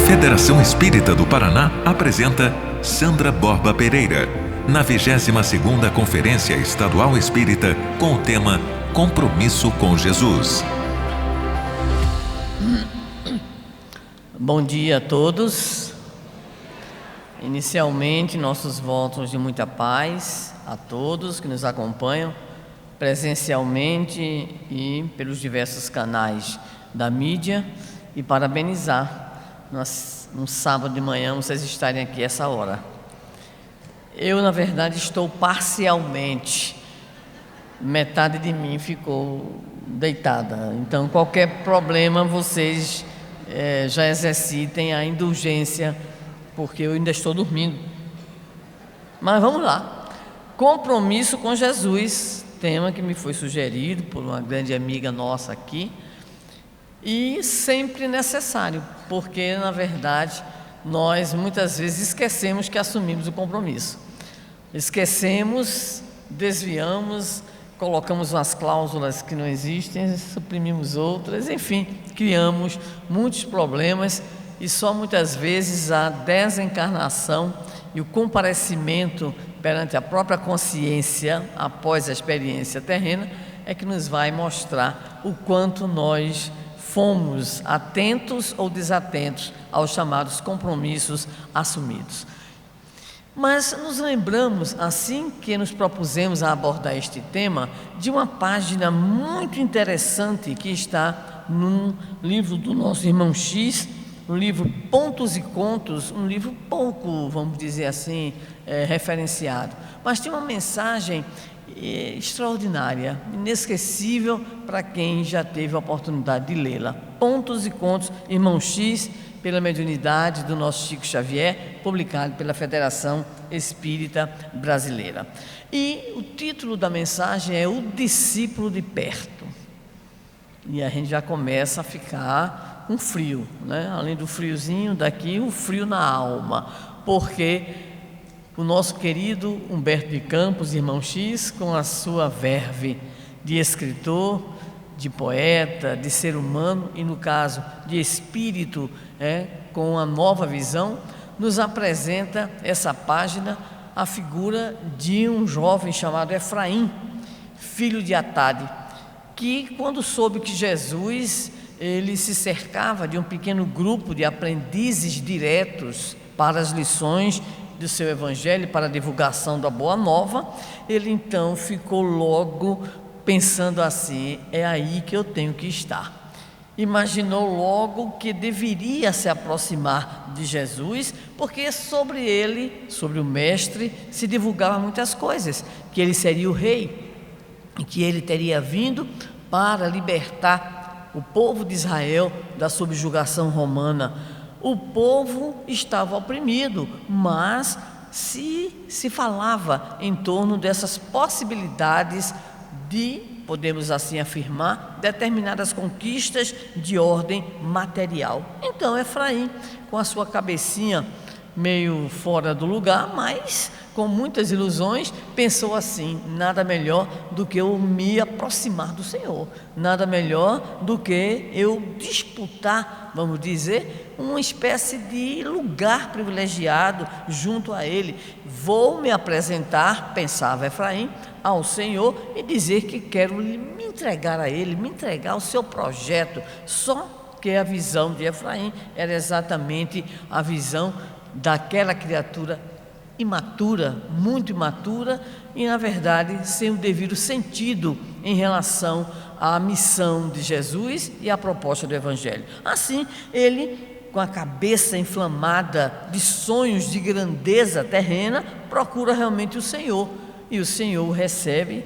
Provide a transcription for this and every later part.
Federação Espírita do Paraná apresenta Sandra Borba Pereira, na 22ª Conferência Estadual Espírita, com o tema Compromisso com Jesus. Bom dia a todos. Inicialmente, nossos votos de muita paz a todos que nos acompanham presencialmente e pelos diversos canais da mídia, e parabenizar no sábado de manhã vocês estarem aqui essa hora. Eu, na verdade, estou parcialmente, metade de mim ficou deitada, então qualquer problema vocês já exercitem a indulgência, porque eu ainda estou dormindo. Mas vamos lá. Compromisso com Jesus, tema que me foi sugerido por uma grande amiga nossa aqui, e sempre necessário, porque na verdade nós muitas vezes esquecemos que assumimos o compromisso. Esquecemos, desviamos, colocamos umas cláusulas que não existem, suprimimos outras, enfim, criamos muitos problemas, e só muitas vezes a desencarnação e o comparecimento perante a própria consciência após a experiência terrena é que nos vai mostrar o quanto nós fomos atentos ou desatentos aos chamados compromissos assumidos. Mas nos lembramos, assim que nos propusemos a abordar este tema, de uma página muito interessante que está num livro do nosso irmão X, o livro Pontos e Contos, um livro pouco, vamos dizer assim, referenciado, mas tem uma mensagem extraordinária, inesquecível para quem já teve a oportunidade de lê-la. Pontos e Contos, irmão X, pela mediunidade do nosso Chico Xavier, publicado pela Federação Espírita Brasileira. E o título da mensagem é O Discípulo de Perto. E a gente já começa a ficar com frio, né? Além do friozinho daqui, o frio na alma, porque o nosso querido Humberto de Campos, irmão X, com a sua verve de escritor, de poeta, de ser humano e, no caso, de espírito, com a nova visão, nos apresenta essa página, a figura de um jovem chamado Efraim, filho de Atade, que, quando soube que Jesus ele se cercava de um pequeno grupo de aprendizes diretos para as lições do seu evangelho, para a divulgação da Boa Nova, ele então ficou logo pensando assim: é aí que eu tenho que estar. Imaginou logo que deveria se aproximar de Jesus, porque sobre ele, sobre o mestre, se divulgavam muitas coisas, que ele seria o rei, e que ele teria vindo para libertar o povo de Israel da subjugação romana. O povo estava oprimido, mas se falava em torno dessas possibilidades de, podemos assim afirmar, determinadas conquistas de ordem material. Então Efraim, com a sua cabecinha meio fora do lugar, mas com muitas ilusões, pensou assim: nada melhor do que eu me aproximar do Senhor, nada melhor do que eu disputar, vamos dizer, uma espécie de lugar privilegiado junto a Ele. Vou me apresentar, pensava Efraim, ao Senhor e dizer que quero me entregar a Ele, me entregar ao seu projeto. Só que a visão de Efraim era exatamente a visão daquela criatura imatura, muito imatura, e na verdade sem o devido sentido em relação à missão de Jesus e à proposta do Evangelho. Assim, ele, com a cabeça inflamada de sonhos de grandeza terrena, procura realmente o Senhor, e o Senhor o recebe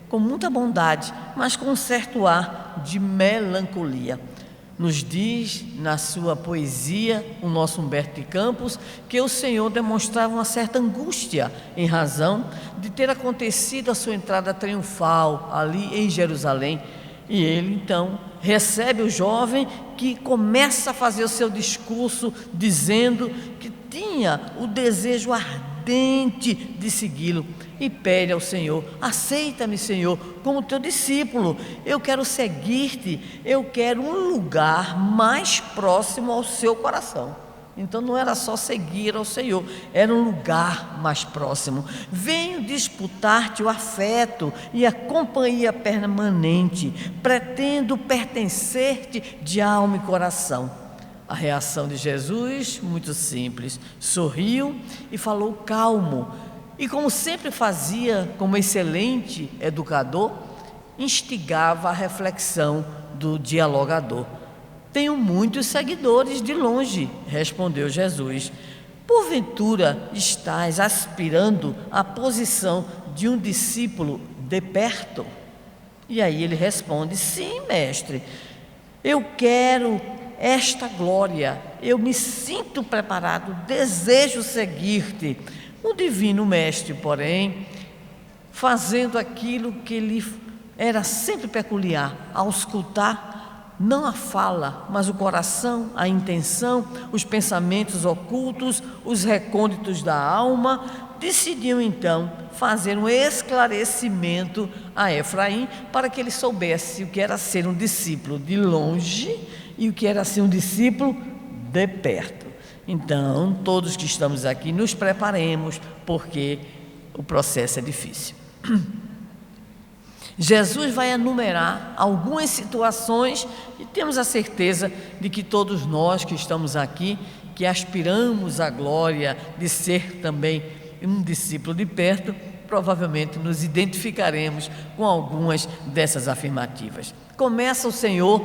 com muita bondade, mas com um certo ar de melancolia. Nos diz na sua poesia o nosso Humberto de Campos que o Senhor demonstrava uma certa angústia em razão de ter acontecido a sua entrada triunfal ali em Jerusalém, e ele então recebe o jovem que começa a fazer o seu discurso dizendo que tinha o desejo ardente de segui-lo, e pede ao Senhor: aceita-me, Senhor, como teu discípulo, eu quero seguir-te, eu quero um lugar mais próximo ao seu coração. Então não era só seguir ao Senhor, era um lugar mais próximo. Venho disputar-te o afeto e a companhia permanente, pretendo pertencer-te de alma e coração. A reação de Jesus, muito simples, sorriu e falou calmo. E como sempre fazia, como excelente educador, instigava a reflexão do dialogador. Tenho muitos seguidores de longe, respondeu Jesus. Porventura estás aspirando à posição de um discípulo de perto? E aí ele responde: sim, mestre, eu quero esta glória, eu me sinto preparado, desejo seguir-te. O divino mestre, porém, fazendo aquilo que lhe era sempre peculiar, ao escutar não a fala, mas o coração, a intenção, os pensamentos ocultos, os recônditos da alma, decidiu então fazer um esclarecimento a Efraim para que ele soubesse o que era ser um discípulo de longe e o que era ser um discípulo de perto. Então, todos que estamos aqui, nos preparemos, porque o processo é difícil. Jesus vai enumerar algumas situações e temos a certeza de que todos nós que estamos aqui, que aspiramos à glória de ser também um discípulo de perto, provavelmente nos identificaremos com algumas dessas afirmativas. Começa o Senhor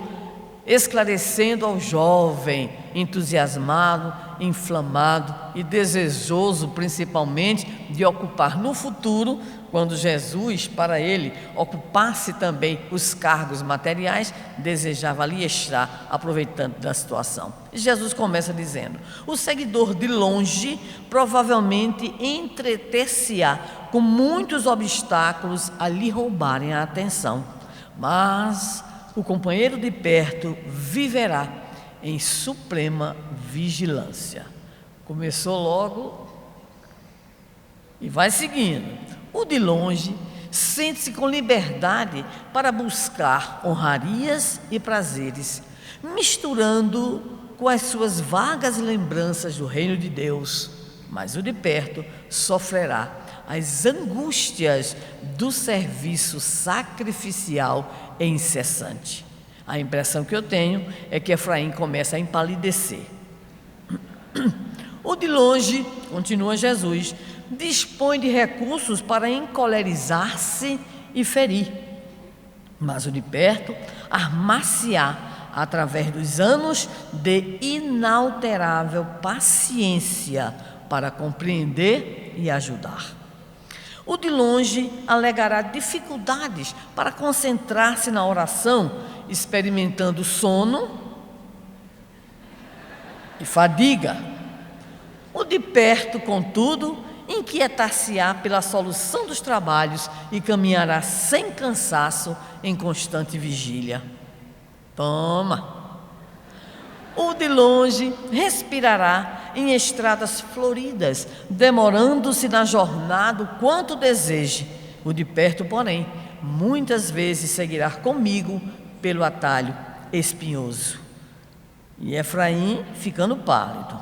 esclarecendo ao jovem, entusiasmado, inflamado e desejoso principalmente de ocupar no futuro, quando Jesus, para ele, ocupasse também os cargos materiais, desejava ali estar aproveitando da situação. E Jesus começa dizendo: o seguidor de longe provavelmente entreter-se-á com muitos obstáculos a lhe roubarem a atenção, mas o companheiro de perto viverá em suprema vigilância. Começou logo e vai seguindo. O de longe sente-se com liberdade para buscar honrarias e prazeres, misturando com as suas vagas lembranças do reino de Deus, mas o de perto sofrerá as angústias do serviço sacrificial e incessante. A impressão que eu tenho é que Efraim começa a empalidecer. O de longe, continua Jesus, dispõe de recursos para encolerizar-se e ferir, mas o de perto armar-se-á através dos anos de inalterável paciência para compreender e ajudar. O de longe alegará dificuldades para concentrar-se na oração, experimentando sono e fadiga. O de perto, contudo, inquietar-se-á pela solução dos trabalhos e caminhará sem cansaço em constante vigília. Toma! O de longe respirará em estradas floridas, demorando-se na jornada o quanto deseje. O de perto, porém, muitas vezes seguirá comigo pelo atalho espinhoso. E Efraim ficando pálido.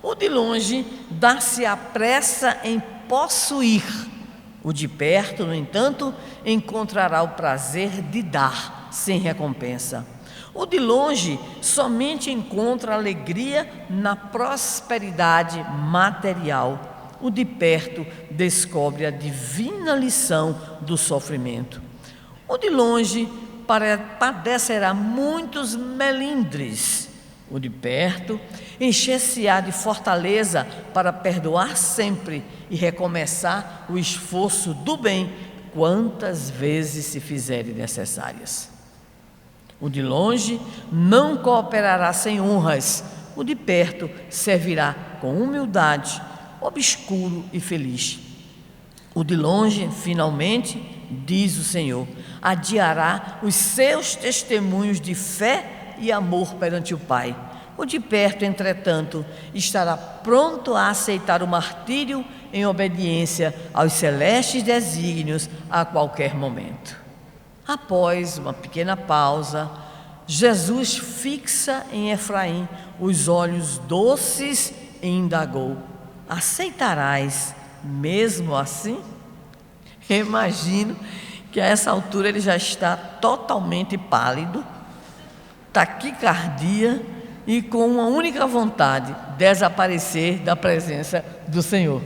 O de longe dá-se a pressa em possuir. O de perto, no entanto, encontrará o prazer de dar sem recompensa. O de longe somente encontra alegria na prosperidade material. O de perto descobre a divina lição do sofrimento. O de longe padecerá muitos melindres. O de perto encher-se-á de fortaleza para perdoar sempre e recomeçar o esforço do bem quantas vezes se fizerem necessárias. O de longe não cooperará sem honras, o de perto servirá com humildade, obscuro e feliz. O de longe, finalmente, diz o Senhor, adiará os seus testemunhos de fé e amor perante o Pai. O de perto, entretanto, estará pronto a aceitar o martírio em obediência aos celestes desígnios a qualquer momento. Após uma pequena pausa, Jesus fixa em Efraim os olhos doces e indagou: aceitarás mesmo assim? Imagino que a essa altura ele já está totalmente pálido, taquicardia e com uma única vontade: desaparecer da presença do Senhor.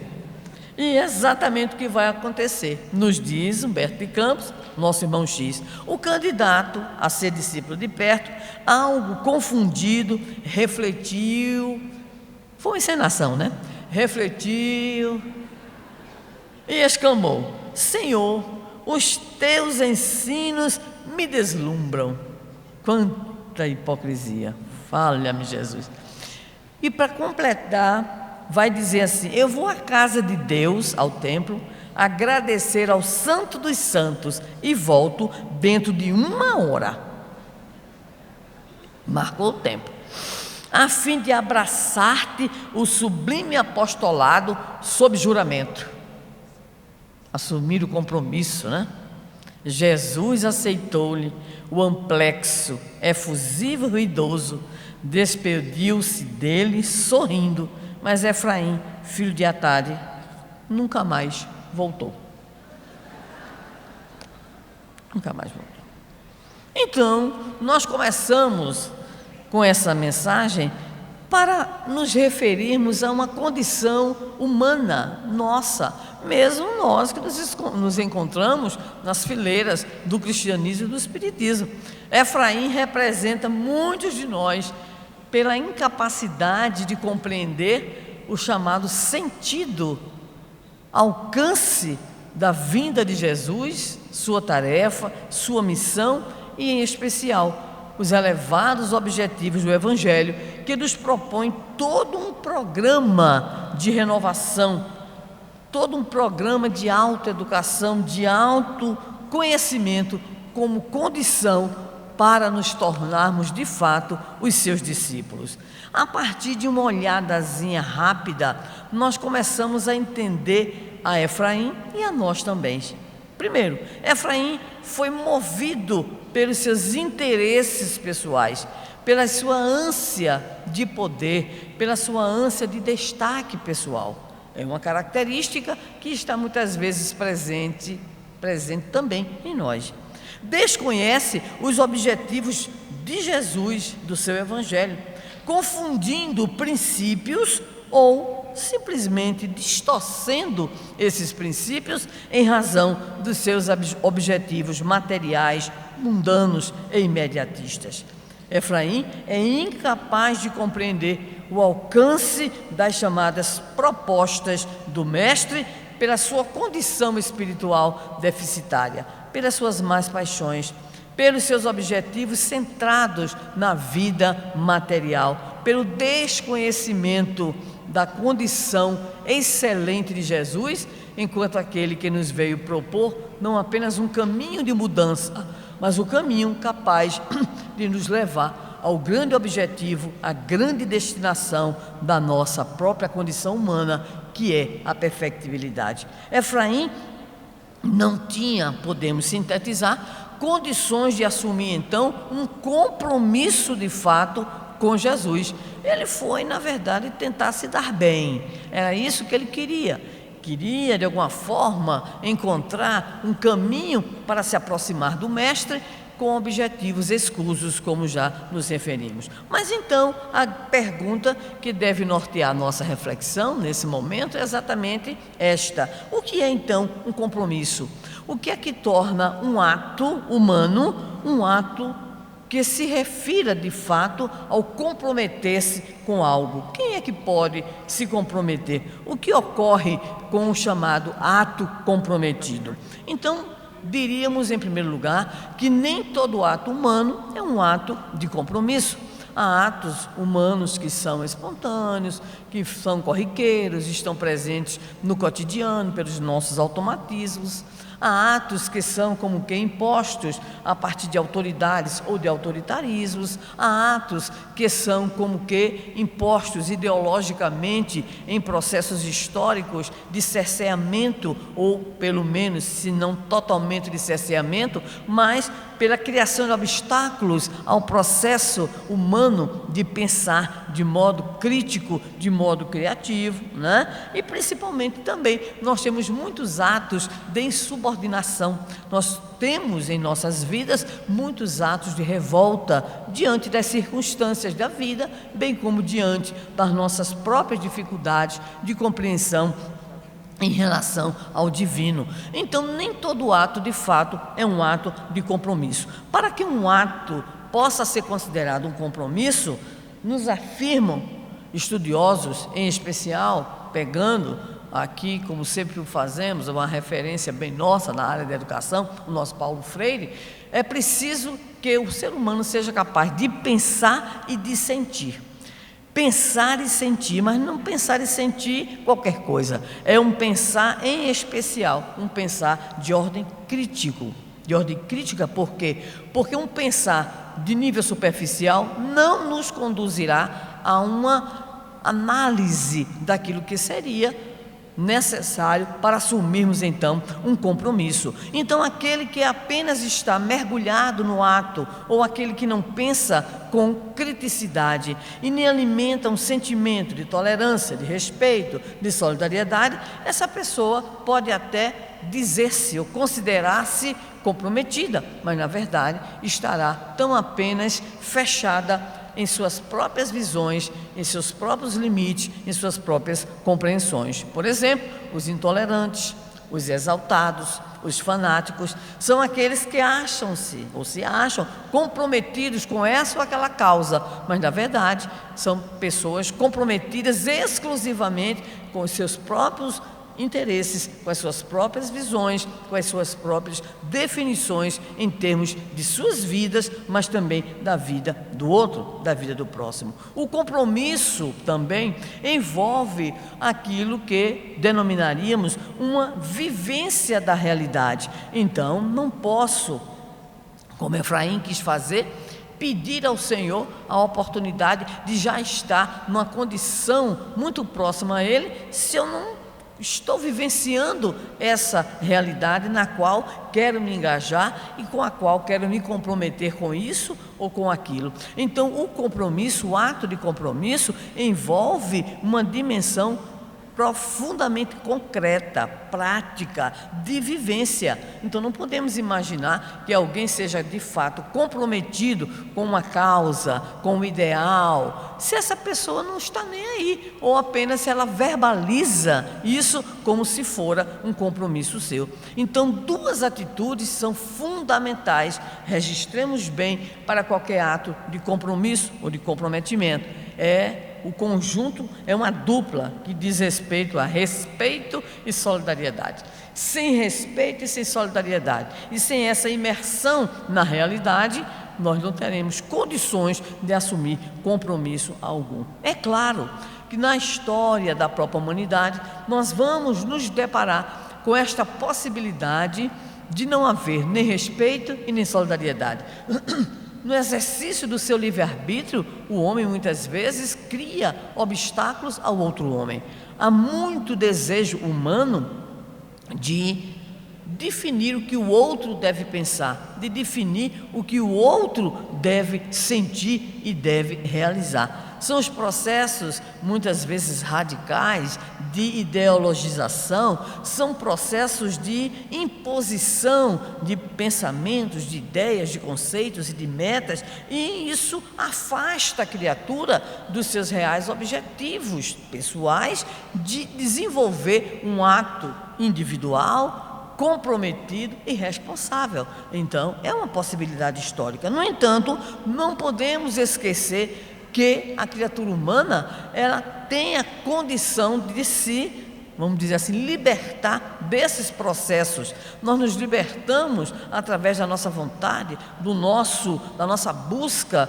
E é exatamente o que vai acontecer, nos diz Humberto de Campos, nosso irmão X. O candidato a ser discípulo de perto, algo confundido, refletiu, foi uma encenação, né? Refletiu e exclamou: Senhor, os teus ensinos me deslumbram. Quanta hipocrisia, fale-me Jesus. E para completar, vai dizer assim: eu vou à casa de Deus, ao templo, agradecer ao Santo dos Santos e volto dentro de 1 hora. Marcou o tempo, a fim de abraçar-te o sublime apostolado sob juramento. Assumir o compromisso, né? Jesus aceitou-lhe o amplexo, efusivo e ruidoso, despediu-se dele sorrindo, mas Efraim, filho de Atade, nunca mais voltou. Nunca mais voltou. Então, nós começamos com essa mensagem para nos referirmos a uma condição humana nossa, mesmo nós que nos encontramos nas fileiras do cristianismo e do espiritismo. Efraim representa muitos de nós pela incapacidade de compreender o chamado sentido, alcance da vinda de Jesus, sua tarefa, sua missão e, em especial, os elevados objetivos do Evangelho, que nos propõe todo um programa de renovação, todo um programa de autoeducação, de autoconhecimento, como condição para nos tornarmos de fato os seus discípulos. A partir de uma olhadazinha rápida, nós começamos a entender a Efraim e a nós também. Primeiro, Efraim foi movido pelos seus interesses pessoais, pela sua ânsia de poder, pela sua ânsia de destaque pessoal. É uma característica que está muitas vezes presente também em nós. Desconhece os objetivos de Jesus, do seu Evangelho, confundindo princípios ou simplesmente distorcendo esses princípios em razão dos seus objetivos materiais, mundanos e imediatistas. Efraim é incapaz de compreender o alcance das chamadas propostas do Mestre pela sua condição espiritual deficitária, pelas suas más paixões, pelos seus objetivos centrados na vida material, pelo desconhecimento da condição excelente de Jesus, enquanto aquele que nos veio propor não apenas um caminho de mudança, mas o caminho capaz de nos levar ao grande objetivo, à grande destinação da nossa própria condição humana, que é a perfectibilidade. Efraim não tinha, podemos sintetizar, condições de assumir então um compromisso de fato com Jesus. Ele foi, na verdade, tentar se dar bem. Era isso que ele queria. Queria, de alguma forma, encontrar um caminho para se aproximar do Mestre com objetivos escusos, como já nos referimos. Mas então, a pergunta que deve nortear nossa reflexão nesse momento é exatamente esta: o que é então um compromisso? O que é que torna um ato humano um ato que se refira de fato ao comprometer-se com algo? Quem é que pode se comprometer? O que ocorre com o chamado ato comprometido? Então, diríamos em primeiro lugar que nem todo ato humano é um ato de compromisso. Há atos humanos que são espontâneos, que são corriqueiros, estão presentes no cotidiano pelos nossos automatismos. Há atos que são como que impostos a partir de autoridades ou de autoritarismos. Há atos que são como que impostos ideologicamente em processos históricos de cerceamento, ou pelo menos, se não totalmente de cerceamento, mas pela criação de obstáculos ao processo humano de pensar de modo crítico, de modo criativo, né? E principalmente também nós temos muitos atos de insubordinação. Nós temos em nossas vidas muitos atos de revolta diante das circunstâncias da vida, bem como diante das nossas próprias dificuldades de compreensão em relação ao divino. Então, nem todo ato, de fato, é um ato de compromisso. Para que um ato possa ser considerado um compromisso, nos afirmam estudiosos, em especial, pegando aqui, como sempre o fazemos, uma referência bem nossa na área da educação, o nosso Paulo Freire, é preciso que o ser humano seja capaz de pensar e de sentir. Pensar e sentir, mas não pensar e sentir qualquer coisa. É um pensar em especial, um pensar de ordem crítico. De ordem crítica, por quê? Porque um pensar de nível superficial não nos conduzirá a uma análise daquilo que seria necessário para assumirmos então um compromisso. Então, aquele que apenas está mergulhado no ato, ou aquele que não pensa com criticidade e nem alimenta um sentimento de tolerância, de respeito, de solidariedade, essa pessoa pode até dizer-se ou considerar-se comprometida, mas na verdade estará tão apenas fechada em suas próprias visões, em seus próprios limites, em suas próprias compreensões. Por exemplo, os intolerantes, os exaltados, os fanáticos, são aqueles que acham-se ou se acham comprometidos com essa ou aquela causa, mas na verdade são pessoas comprometidas exclusivamente com os seus próprios interesses, com as suas próprias visões, com as suas próprias definições em termos de suas vidas, mas também da vida do outro, da vida do próximo. O compromisso também envolve aquilo que denominaríamos uma vivência da realidade. Então, não posso, como Efraim quis fazer, pedir ao Senhor a oportunidade de já estar numa condição muito próxima a Ele, se eu não estou vivenciando essa realidade na qual quero me engajar e com a qual quero me comprometer com isso ou com aquilo. Então, o compromisso, o ato de compromisso, envolve uma dimensão profundamente concreta, prática, de vivência. Então não podemos imaginar que alguém seja de fato comprometido com uma causa, com um ideal, se essa pessoa não está nem aí, ou apenas se ela verbaliza isso como se fora um compromisso seu. Então, duas atitudes são fundamentais, registremos bem, para qualquer ato de compromisso ou de comprometimento. O conjunto é uma dupla que diz respeito a respeito e solidariedade. Sem respeito e sem solidariedade, e sem essa imersão na realidade, nós não teremos condições de assumir compromisso algum. É claro que na história da própria humanidade, nós vamos nos deparar com esta possibilidade de não haver nem respeito e nem solidariedade. No exercício do seu livre-arbítrio, o homem muitas vezes cria obstáculos ao outro homem. Há muito desejo humano de definir o que o outro deve pensar, de definir o que o outro deve sentir e deve realizar. São os processos, muitas vezes radicais, de ideologização, são processos de imposição de pensamentos, de ideias, de conceitos e de metas, e isso afasta a criatura dos seus reais objetivos pessoais de desenvolver um ato individual, comprometido e responsável. Então, é uma possibilidade histórica. No entanto, não podemos esquecer que a criatura humana, ela tem a condição de se, vamos dizer assim, libertar desses processos. Nós nos libertamos através da nossa vontade, da nossa busca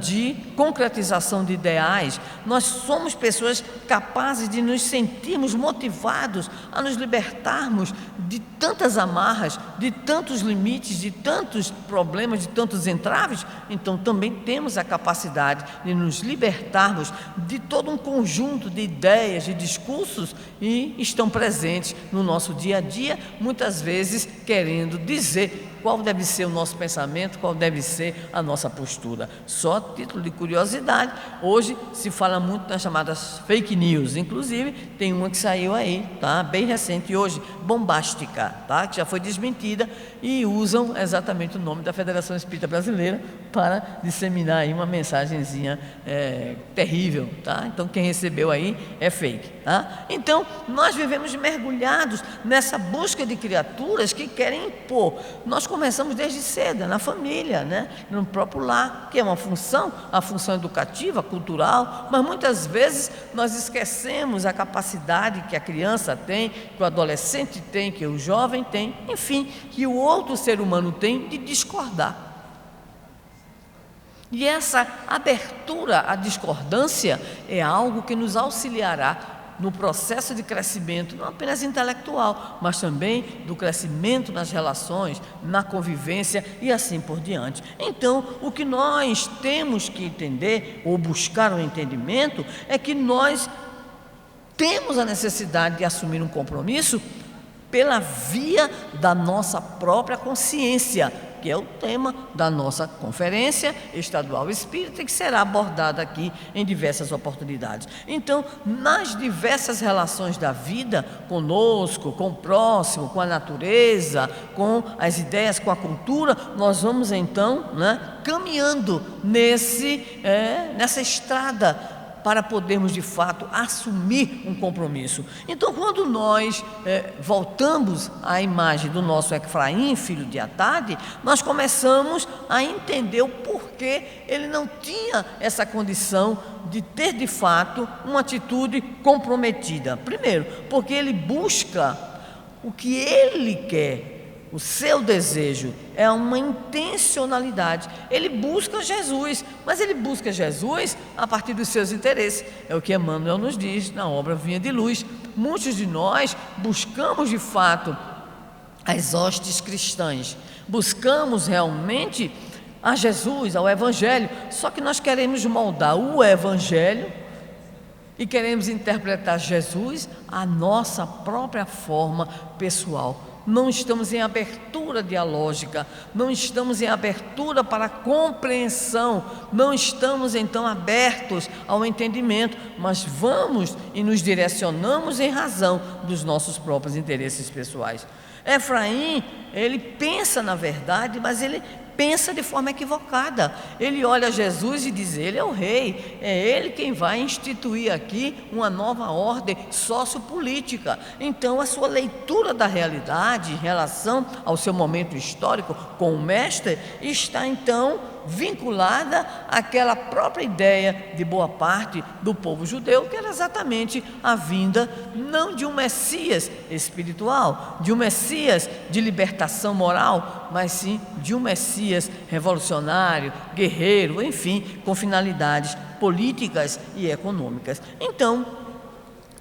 de concretização de ideais. Nós somos pessoas capazes de nos sentirmos motivados a nos libertarmos de tantas amarras, de tantos limites, de tantos problemas, de tantos entraves. Então também temos a capacidade de nos libertarmos de todo um conjunto de ideias, de discursos, e estão presentes no nosso dia a dia, muitas vezes querendo dizer qual deve ser o nosso pensamento, qual deve ser a nossa postura. Só a título de curiosidade, hoje se fala muito nas chamadas fake news, inclusive tem uma que saiu aí, tá? Bem recente hoje, bombástica, tá? Que já foi desmentida, e usam exatamente o nome da Federação Espírita Brasileira para disseminar aí uma mensagenzinha terrível, tá? Então quem recebeu aí é fake, tá? Então nós vivemos mergulhados nessa busca de criaturas que querem impor. Nós começamos desde cedo, na família, né? No próprio lar, que é uma função, a função educativa, cultural, mas muitas vezes nós esquecemos a capacidade que a criança tem, que o adolescente tem, que o jovem tem, enfim, que o outro ser humano tem, de discordar. E essa abertura à discordância é algo que nos auxiliará no processo de crescimento, não apenas intelectual, mas também do crescimento nas relações, na convivência e assim por diante. Então, o que nós temos que entender, ou buscar um entendimento, é que nós temos a necessidade de assumir um compromisso pela via da nossa própria consciência, que é o tema da nossa conferência estadual espírita, que será abordada aqui em diversas oportunidades. Então, nas diversas relações da vida, conosco, com o próximo, com a natureza, com as ideias, com a cultura, nós vamos então, caminhando nessa estrada, para podermos de fato assumir um compromisso. Então, quando nós voltamos à imagem do nosso Efraim, filho de Atade, nós começamos a entender o porquê ele não tinha essa condição de ter de fato uma atitude comprometida. Primeiro, porque ele busca o que ele quer. O seu desejo é uma intencionalidade. Ele busca Jesus, mas ele busca Jesus a partir dos seus interesses. É o que Emmanuel nos diz na obra Vinha de Luz. Muitos de nós buscamos de fato as hostes cristãs, buscamos realmente a Jesus, ao Evangelho, só que nós queremos moldar o Evangelho e queremos interpretar Jesus à nossa própria forma pessoal. Não estamos em abertura dialógica, não estamos em abertura para a compreensão, não estamos então abertos ao entendimento, mas vamos e nos direcionamos em razão dos nossos próprios interesses pessoais. Efraim, ele pensa na verdade, mas ele pensa de forma equivocada. Ele olha Jesus e diz: ele é o rei, é ele quem vai instituir aqui uma nova ordem sociopolítica. Então a sua leitura da realidade em relação ao seu momento histórico com o mestre está então vinculada àquela própria ideia de boa parte do povo judeu, que era exatamente a vinda não de um Messias espiritual, de um Messias de libertação moral, mas sim de um Messias revolucionário, guerreiro, enfim, com finalidades políticas e econômicas. Então,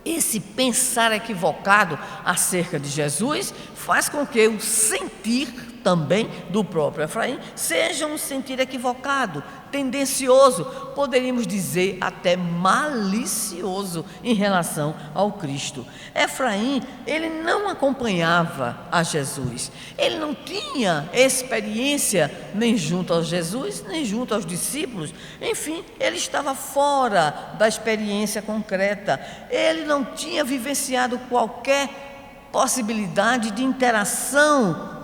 esse pensar equivocado acerca de Jesus faz com que o sentir também do próprio Efraim seja um sentir equivocado, tendencioso, poderíamos dizer até malicioso em relação ao Cristo. Efraim, ele não acompanhava a Jesus, ele não tinha experiência nem junto a Jesus, nem junto aos discípulos, enfim, ele estava fora da experiência concreta, ele não tinha vivenciado qualquer possibilidade de interação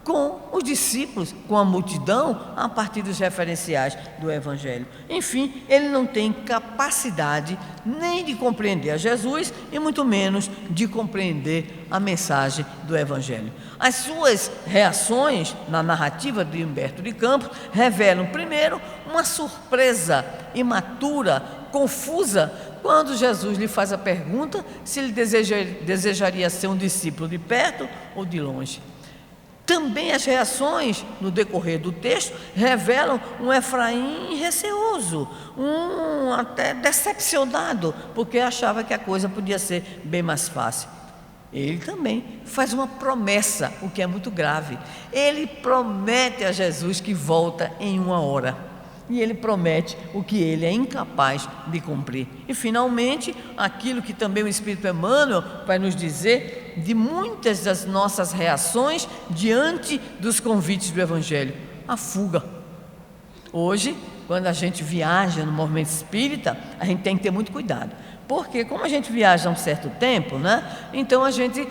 com os discípulos, com a multidão, a partir dos referenciais do Evangelho. Enfim, ele não tem capacidade nem de compreender a Jesus e muito menos de compreender a mensagem do Evangelho. As suas reações na narrativa de Humberto de Campos revelam, primeiro, uma surpresa imatura, confusa, quando Jesus lhe faz a pergunta se ele desejaria ser um discípulo de perto ou de longe. Também as reações no decorrer do texto revelam um Efraim receoso, um até decepcionado, porque achava que a coisa podia ser bem mais fácil. Ele também faz uma promessa, o que é muito grave. Ele promete a Jesus que volta em 1 hora. E ele promete o que ele é incapaz de cumprir. E finalmente, aquilo que também o Espírito Emmanuel vai nos dizer de muitas das nossas reações diante dos convites do Evangelho: a fuga. Hoje, quando a gente viaja no movimento espírita, a gente tem que ter muito cuidado, porque como a gente viaja há um certo tempo, né? Então a gente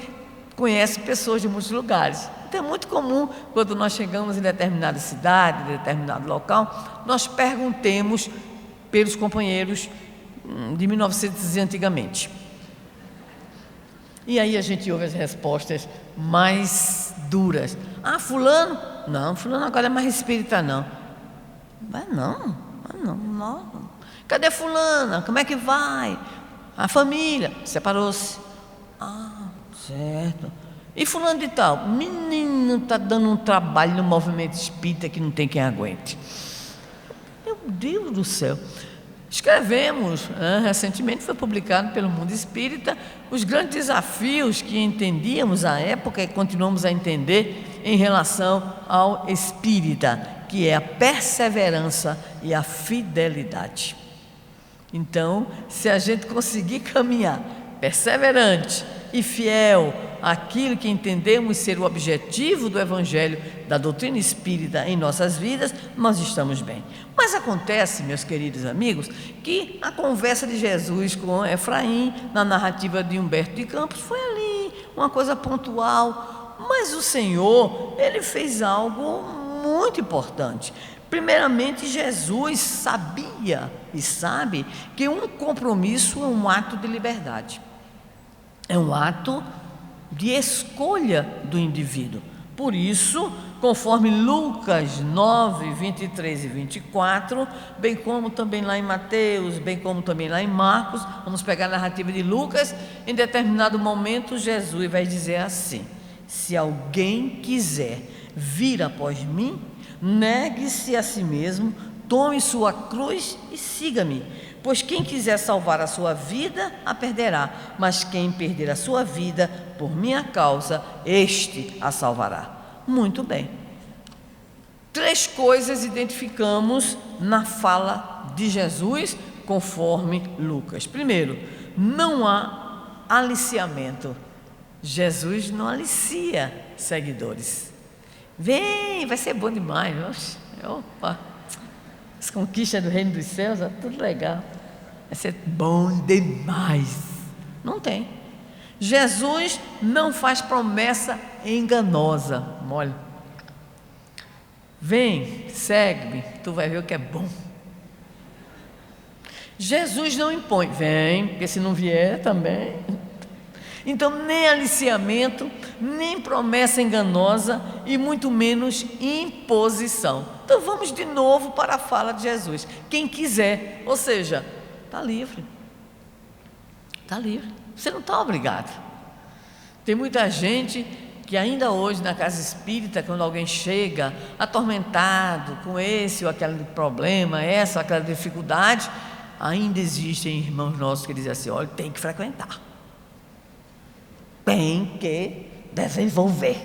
conhece pessoas de muitos lugares. Então é muito comum, quando nós chegamos em determinada cidade, em determinado local, nós perguntemos pelos companheiros de 1900 antigamente. E aí a gente ouve as respostas mais duras. Ah, fulano? Não, fulano agora é mais espírita não. Mas não. Cadê fulana? Como é que vai? A família separou-se. Ah, certo. E fulano de tal? Menino, está dando um trabalho no movimento espírita que não tem quem aguente. Meu Deus do céu. Escrevemos, recentemente foi publicado pelo Mundo Espírita, os grandes desafios que entendíamos à época e continuamos a entender em relação ao espírita, que é a perseverança e a fidelidade. Então, se a gente conseguir caminhar perseverante e fiel àquilo que entendemos ser o objetivo do Evangelho, da doutrina espírita em nossas vidas, nós estamos bem. Mas acontece, meus queridos amigos, que a conversa de Jesus com Efraim, na narrativa de Humberto de Campos, foi ali, uma coisa pontual, mas o Senhor, Ele fez algo muito importante. Primeiramente, Jesus sabia e sabe que um compromisso é um ato de liberdade, é um ato de escolha do indivíduo. Por isso, conforme Lucas 9, 23 e 24, bem como também lá em Mateus, bem como também lá em Marcos, vamos pegar a narrativa de Lucas, em determinado momento Jesus vai dizer assim: se alguém quiser vir após mim, negue-se a si mesmo, tome sua cruz e siga-me. Pois quem quiser salvar a sua vida, a perderá, mas quem perder a sua vida por minha causa, este a salvará. Muito bem. 3 coisas identificamos na fala de Jesus, conforme Lucas. Primeiro, não há aliciamento. Jesus não alicia seguidores. Vem, vai ser bom demais. Opa! As conquistas do reino dos céus, é tudo legal. Vai ser bom demais. Não tem. Jesus não faz promessa enganosa. Olha, vem, segue-me, tu vai ver o que é bom. Jesus não impõe, vem, porque se não vier também. Então, nem aliciamento, nem promessa enganosa e muito menos imposição. Então, vamos de novo para a fala de Jesus. Quem quiser, ou seja, está livre. Está livre. Você não está obrigado. Tem muita gente que ainda hoje na casa espírita, quando alguém chega atormentado com esse ou aquele problema, essa ou aquela dificuldade, ainda existem irmãos nossos que dizem assim: olha, tem que frequentar. Tem que desenvolver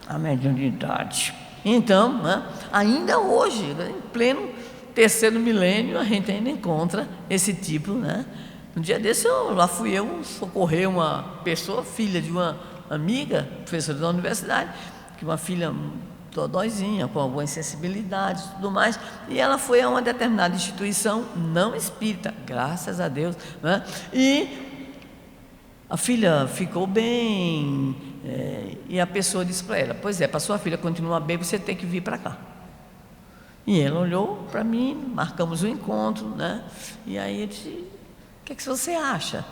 a mediunidade. Então, ainda hoje, em pleno 3º milênio, a gente ainda encontra esse tipo, Um dia desse, lá fui eu socorrer uma pessoa, filha de uma amiga, professora da universidade, que uma filha dodóizinha, com alguma insensibilidade e tudo mais, e ela foi a uma determinada instituição não espírita, graças a Deus, e a filha ficou bem, e a pessoa disse para ela: pois é, para sua filha continuar bem, você tem que vir para cá. E ela olhou para mim, marcamos o encontro, e aí eu disse: o que é que você acha?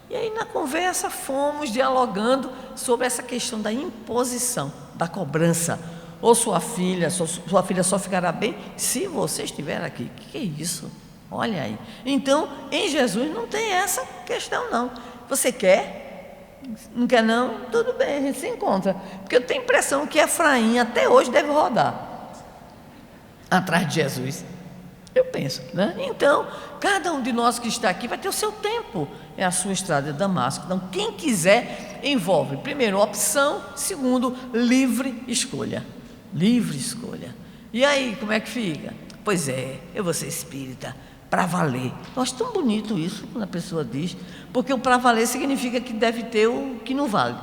E aí na conversa fomos dialogando sobre essa questão da imposição, da cobrança. Ou sua filha só ficará bem se você estiver aqui. Que é isso? Olha aí. Então, em Jesus não tem essa questão não. Você quer? Não quer não? Tudo bem, a gente se encontra. Porque eu tenho a impressão que Efraim até hoje deve rodar atrás de Jesus. Eu penso, né? Então, cada um de nós que está aqui vai ter o seu tempo. É a sua estrada de Damasco. Então, quem quiser, envolve, primeiro, opção. Segundo, livre escolha. Livre escolha. E aí, como é que fica? Pois é, eu vou ser espírita para valer. Eu acho tão bonito isso quando a pessoa diz, porque o para valer significa que deve ter o que não vale.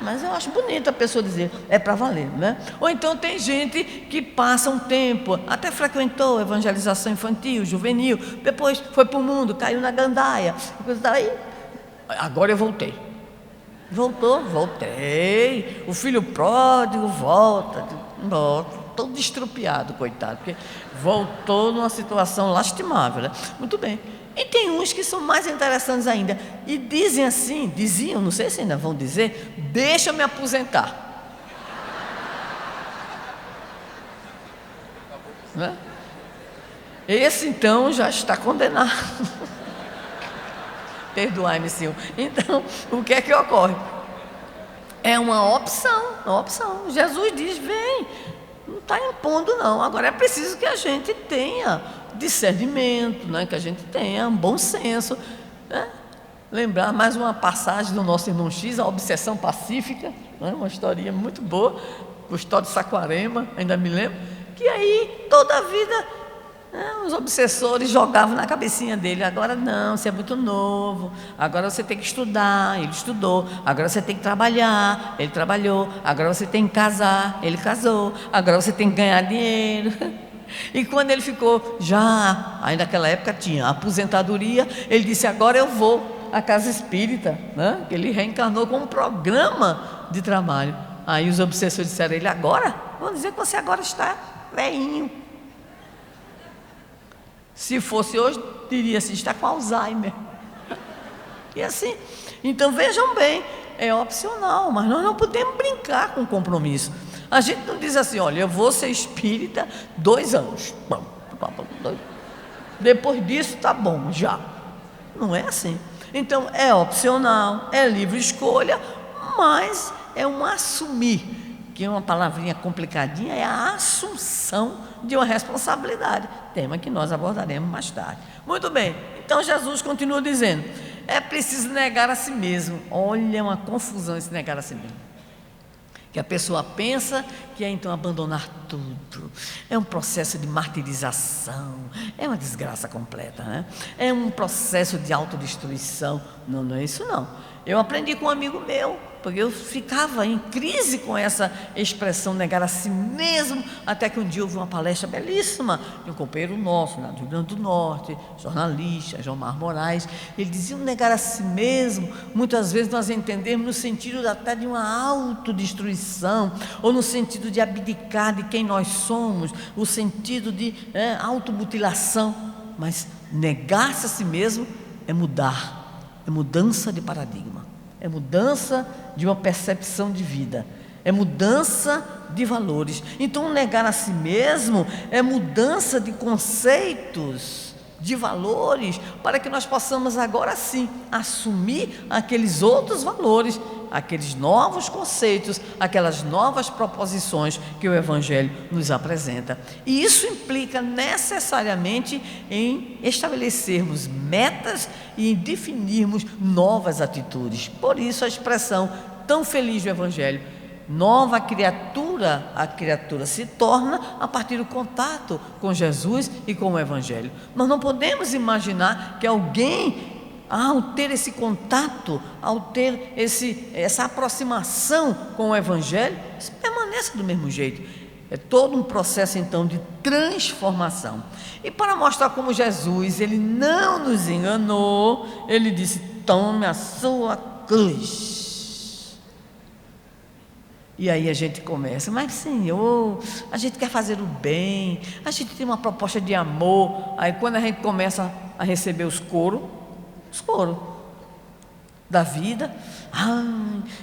Mas eu acho bonito a pessoa dizer, é para valer, né? Ou então tem gente que passa um tempo, até frequentou evangelização infantil, juvenil, depois foi para o mundo, caiu na gandaia, aí, agora eu voltei. Voltei. O filho pródigo volta, todo estrupiado, coitado, porque voltou numa situação lastimável, né? Muito bem. E tem uns que são mais interessantes ainda, e dizem assim, diziam, não sei se ainda vão dizer, deixa eu me aposentar. Né? Esse então já está condenado. Perdoai-me, Senhor. Então, o que é que ocorre? É uma opção. Jesus diz, vem, não está impondo não, agora é preciso que a gente tenha discernimento, né? Que a gente tenha um bom senso, né? Lembrar mais uma passagem do nosso irmão X, a obsessão pacífica, né? Uma historinha muito boa, Custódio de Saquarema, ainda me lembro, que aí toda a vida, né, os obsessores jogavam na cabecinha dele, agora não, você é muito novo, agora você tem que estudar, ele estudou, agora você tem que trabalhar, ele trabalhou, agora você tem que casar, ele casou, agora você tem que ganhar dinheiro. E quando ele ficou já, aí naquela época tinha a aposentadoria, ele disse, agora eu vou à casa espírita, né? Ele reencarnou com um programa de trabalho. Aí os obsessores disseram a ele, agora? Vamos dizer que você agora está velhinho. Se fosse hoje, diria assim, está com Alzheimer. E assim, então vejam bem, é opcional, mas nós não podemos brincar com o compromisso. A gente não diz assim, olha, eu vou ser espírita 2 anos. Depois disso, tá bom, já. Não é assim. Então, é opcional, é livre escolha, mas é um assumir, que é uma palavrinha complicadinha, é a assunção de uma responsabilidade, tema que nós abordaremos mais tarde. Muito bem, então Jesus continua dizendo, é preciso negar a si mesmo. Olha, uma confusão esse negar a si mesmo. Que a pessoa pensa que é então abandonar tudo, é um processo de martirização, é uma desgraça completa, né? É um processo de autodestruição. Não, não é isso não. Eu aprendi com um amigo meu, porque eu ficava em crise com essa expressão negar a si mesmo, até que um dia houve uma palestra belíssima de um companheiro nosso, do Rio Grande do Norte, jornalista, João Mar Moraes. Ele dizia, negar a si mesmo, muitas vezes nós entendemos no sentido até de uma autodestruição, ou no sentido de abdicar de quem nós somos, o sentido de automutilação, mas negar-se a si mesmo é mudar, é mudança de paradigma, é mudança de uma percepção de vida, é mudança de valores. Então, negar a si mesmo é mudança de conceitos, de valores, para que nós possamos agora sim assumir aqueles outros valores, aqueles novos conceitos, aquelas novas proposições que o Evangelho nos apresenta. E isso implica necessariamente em estabelecermos metas e em definirmos novas atitudes. Por isso a expressão tão feliz do Evangelho, nova criatura, a criatura se torna a partir do contato com Jesus e com o Evangelho. Nós não podemos imaginar que alguém, ao ter esse contato, ao ter essa aproximação com o Evangelho, permaneça do mesmo jeito. É todo um processo então de transformação. E para mostrar como Jesus, ele não nos enganou, ele disse, tome a sua cruz. E aí a gente começa, mas Senhor, a gente quer fazer o bem, a gente tem uma proposta de amor. Aí quando a gente começa a receber os coros, da vida.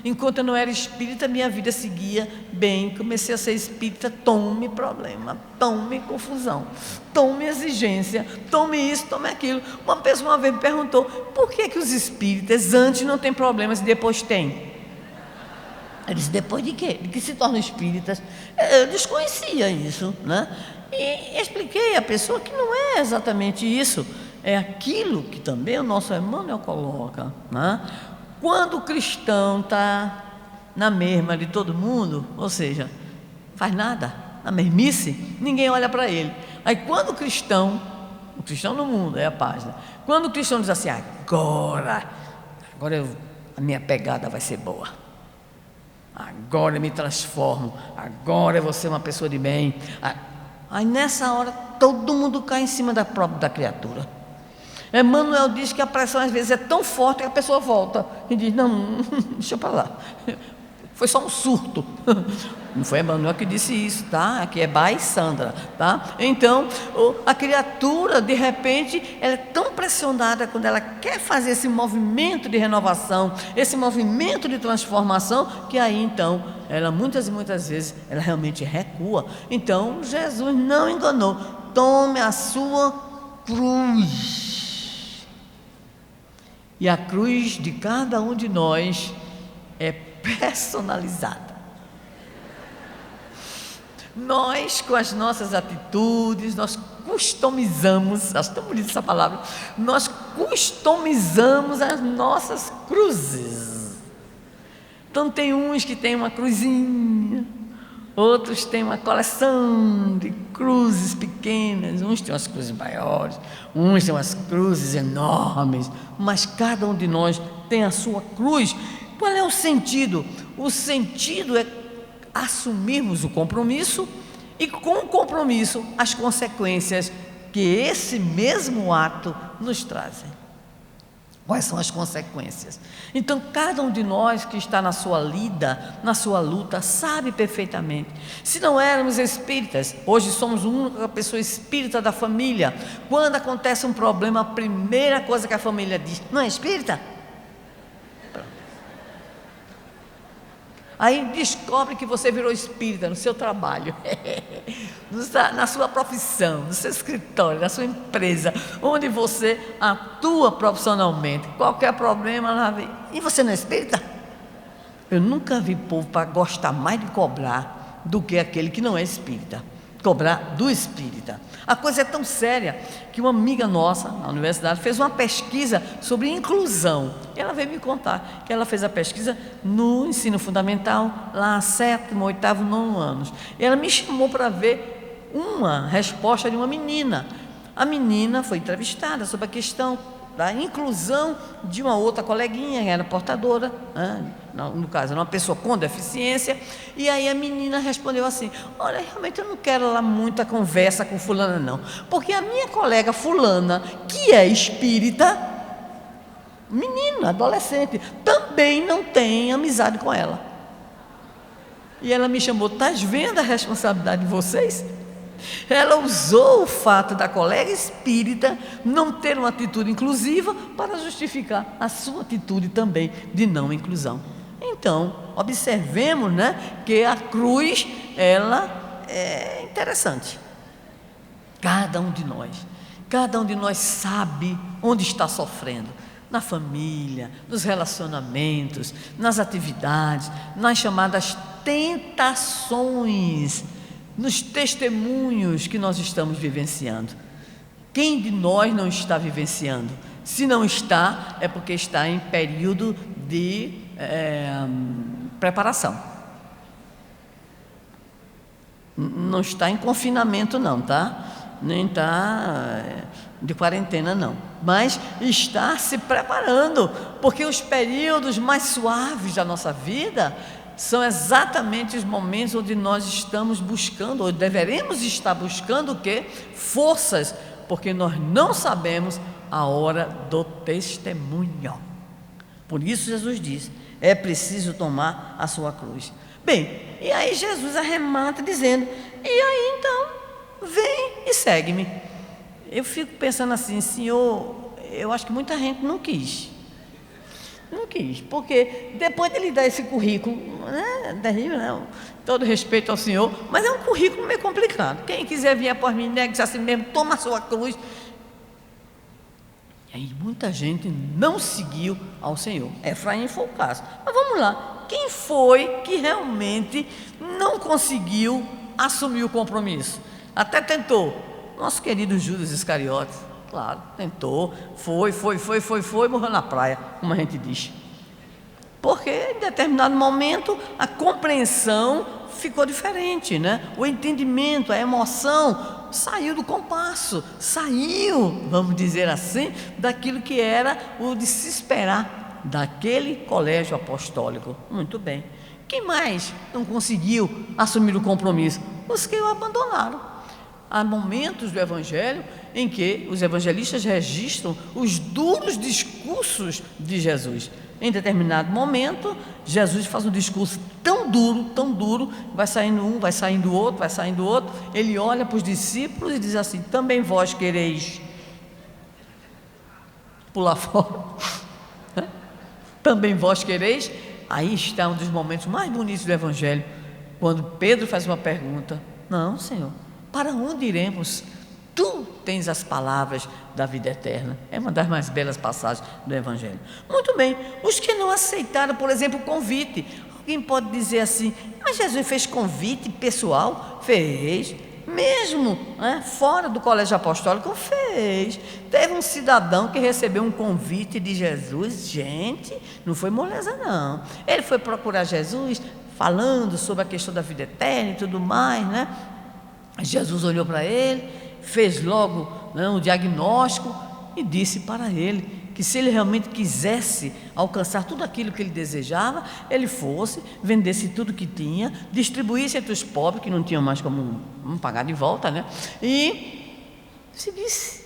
Enquanto eu não era espírita, minha vida seguia bem. Comecei a ser espírita, tome problema, tome confusão, tome exigência, tome isso, tome aquilo. Uma pessoa uma vez me perguntou: por que os espíritas antes não têm problemas e depois têm? Eu disse: depois de quê? De que se tornam espíritas? Eu desconhecia isso, né? E expliquei à pessoa que não é exatamente isso. É aquilo que também o nosso Emmanuel coloca, né? Quando o cristão está na mesma de todo mundo, ou seja, faz nada, na mesmice, ninguém olha para ele. Aí quando o cristão no mundo, é a página, quando o cristão diz assim: agora a minha pegada vai ser boa, agora eu me transformo, agora eu vou ser uma pessoa de bem. Aí nessa hora todo mundo cai em cima da criatura. Emmanuel diz que a pressão às vezes é tão forte que a pessoa volta e diz: não, deixa para lá, foi só um surto. Não foi Emmanuel que disse isso, tá? Aqui é by Sandra, tá? Então, a criatura, de repente, ela é tão pressionada quando ela quer fazer esse movimento de renovação, esse movimento de transformação, que aí então, ela muitas e muitas vezes, ela realmente recua. Então, Jesus não enganou. Tome a sua cruz. E a cruz de cada um de nós é personalizada. Nós, com as nossas atitudes, nós customizamos, acho tão bonita essa palavra, nós customizamos as nossas cruzes. Então tem uns que têm uma cruzinha, outros têm uma coleção de cruzes pequenas, uns têm umas cruzes maiores, uns têm umas cruzes enormes, mas cada um de nós tem a sua cruz. Qual é o sentido? O sentido é assumirmos o compromisso e, com o compromisso, as consequências que esse mesmo ato nos trazem. Quais são as consequências? Então, cada um de nós que está na sua lida, na sua luta, sabe perfeitamente. Se não éramos espíritas, hoje somos a única pessoa espírita da família. Quando acontece um problema, a primeira coisa que a família diz: não é espírita? Aí descobre que você virou espírita no seu trabalho, na sua profissão, no seu escritório, na sua empresa, onde você atua profissionalmente. Qualquer problema, lá vem: e você não é espírita? Eu nunca vi povo para gostar mais de cobrar do que aquele que não é espírita. Cobrar do espírita. A coisa é tão séria que uma amiga nossa na universidade fez uma pesquisa sobre inclusão. Ela veio me contar que ela fez a pesquisa no ensino fundamental, lá 7º, 8º, 9º anos. Ela me chamou para ver uma resposta de uma menina. A menina foi entrevistada sobre a questão da inclusão de uma outra coleguinha que era portadora, no caso, era uma pessoa com deficiência. E aí a menina respondeu assim: olha, realmente eu não quero lá muita conversa com fulana não, porque a minha colega fulana, que é espírita, menina, adolescente, também não tem amizade com ela. E ela me chamou: estás vendo a responsabilidade de vocês? Ela usou o fato da colega espírita não ter uma atitude inclusiva para justificar a sua atitude também de não inclusão. Então, observemos, que a cruz, ela é interessante. Cada um de nós sabe onde está sofrendo. Na família, nos relacionamentos, nas atividades, nas chamadas tentações, nos testemunhos que nós estamos vivenciando. Quem de nós não está vivenciando? Se não está, é porque está em período de preparação. Não está em confinamento não, tá? Nem está de quarentena não, mas está se preparando, porque os períodos mais suaves da nossa vida são exatamente os momentos onde nós estamos buscando, ou deveremos estar buscando o quê? Forças, porque nós não sabemos a hora do testemunho. Por isso Jesus diz: é preciso tomar a sua cruz. Bem, e aí Jesus arremata dizendo: e aí então, vem e segue-me. Eu fico pensando assim: Senhor, eu acho que muita gente não quis. Não quis, porque depois de ele dar esse currículo, né, terrível, né? Todo respeito ao Senhor, mas é um currículo meio complicado. Quem quiser vir após mim, negue-se a si mesmo, toma a sua cruz. E aí muita gente não seguiu ao Senhor. Efraim foi o caso. Mas vamos lá, quem foi que realmente não conseguiu assumir o compromisso? Até tentou. Nosso querido Judas Iscariotes, claro, tentou, foi, morreu na praia, como a gente diz. Porque em determinado momento a compreensão ficou diferente, né? O entendimento, a emoção saiu do compasso, saiu, vamos dizer assim, daquilo que era o de se esperar daquele colégio apostólico. Muito bem. Quem mais não conseguiu assumir o compromisso? Os que o abandonaram. Há momentos do Evangelho em que os evangelistas registram os duros discursos de Jesus. Em determinado momento, Jesus faz um discurso tão duro, vai saindo um, vai saindo outro, ele olha para os discípulos e diz assim: também vós quereis pular fora? Também vós quereis? Aí está um dos momentos mais bonitos do Evangelho, quando Pedro faz uma pergunta: não, Senhor, para onde iremos? Tu tens as palavras da vida eterna. É uma das mais belas passagens do Evangelho. Muito bem, os que não aceitaram, por exemplo, o convite. Alguém pode dizer assim: mas Jesus fez convite pessoal? Fez. Mesmo fora do colégio apostólico, fez. Teve um cidadão que recebeu um convite de Jesus. Gente, não foi moleza não. Ele foi procurar Jesus, falando sobre a questão da vida eterna e tudo mais, né? Jesus olhou para ele, fez logo um diagnóstico e disse para ele que se ele realmente quisesse alcançar tudo aquilo que ele desejava, ele fosse, vendesse tudo que tinha, distribuísse entre os pobres que não tinham mais como pagar de volta, né? E se disse,